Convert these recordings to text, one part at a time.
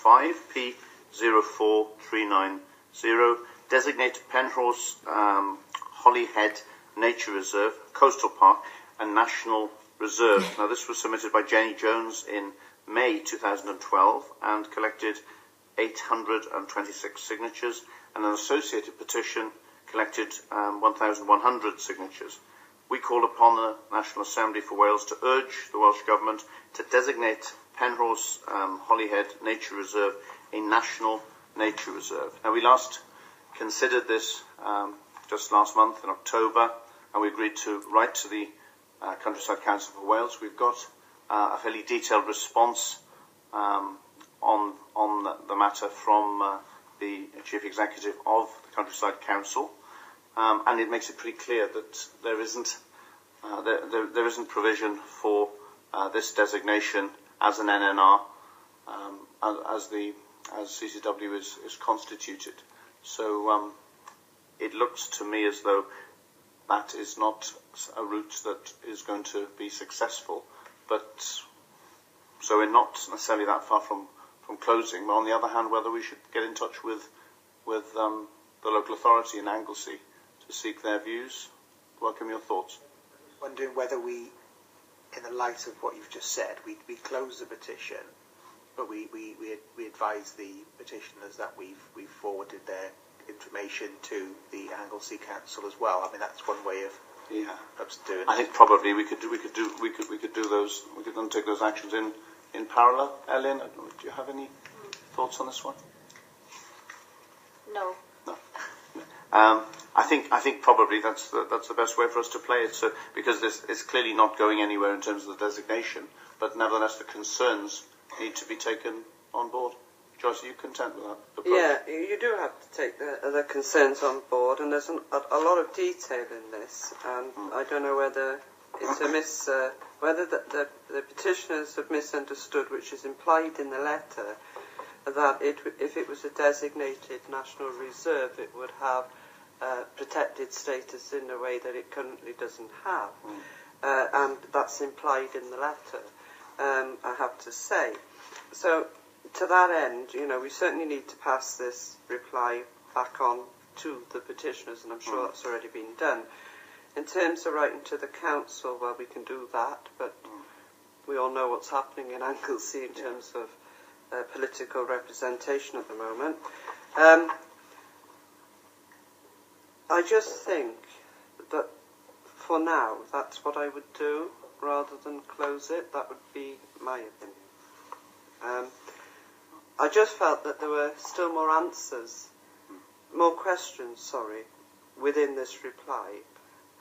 5, P04390, designate Penrhos Holyhead Nature Reserve, Coastal Park and National Reserve. Now this was submitted by Jenny Jones in May 2012 and collected 826 signatures, and an associated petition collected 1,100 signatures. We call upon the National Assembly for Wales to urge the Welsh Government to designate Penrhos Holyhead Nature Reserve a National Nature Reserve. Now we last considered this just last month in October, and we agreed to write to the Countryside Council for Wales. We've got a fairly detailed response on the matter from the Chief Executive of the Countryside Council, and it makes it pretty clear that there isn't provision for this designation as an NNR as CCW is constituted. So it looks to me as though that is not a route that is going to be successful, but so we're not necessarily that far from closing. But on the other hand, whether we should get in touch with the local authority in Anglesey to seek their views. Welcome your thoughts. Wondering whether we, in the light of what you've just said, we close the petition, but we advise the petitioners that we've forwarded their information to the Anglesey Council as well. I mean, that's one way of doing it. I think probably we could undertake those actions in parallel. Ellen, do you have any thoughts on this one? No. I think probably that's the best way for us to play it. So because this is clearly not going anywhere in terms of the designation, but nevertheless the concerns need to be taken on board. Joyce, are you content with that approach? Yeah, you do have to take the concerns on board, and there's a lot of detail in this, and I don't know whether it's whether the petitioners have misunderstood, which is implied in the letter, that if it was a designated national reserve, it would have protected status in a way that it currently doesn't have, and that's implied in the letter, I have to say. So to that end, we certainly need to pass this reply back on to the petitioners, and I'm sure that's already been done. In terms of writing to the council, well, we can do that, but we all know what's happening in Anglesey in terms of political representation at the moment. I just think that for now, that's what I would do rather than close it. That would be my opinion. I just felt that there were still more questions, within this reply,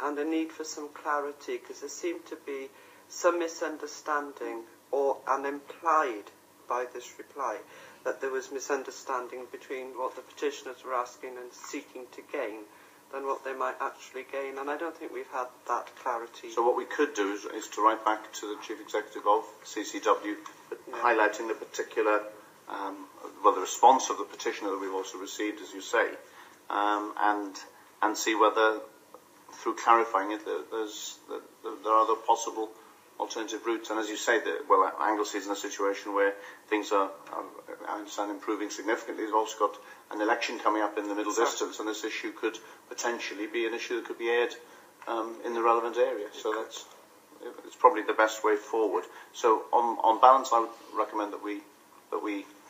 and a need for some clarity, because there seemed to be some misunderstanding and implied by this reply that there was misunderstanding between what the petitioners were asking and seeking to gain than what they might actually gain, and I don't think we've had that clarity. So what we could do is to write back to the Chief Executive of CCW, highlighting the particular, the response of the petitioner that we've also received, as you say, and see whether, through clarifying it, there are other possible alternative routes. And as you say, Anglesey is in a situation where things are, I understand, improving significantly. They've also got an election coming up in the middle distance, and this issue could potentially be an issue that could be aired in the relevant area. So it's probably the best way forward. So on balance, I would recommend that we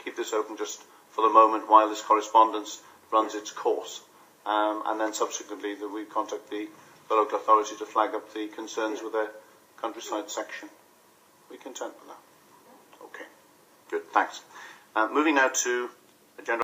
keep this open just for the moment while this correspondence runs its course, and then subsequently that we contact the local authority to flag up the concerns with their countryside section. We content with that? Okay, good, thanks. Moving now to agenda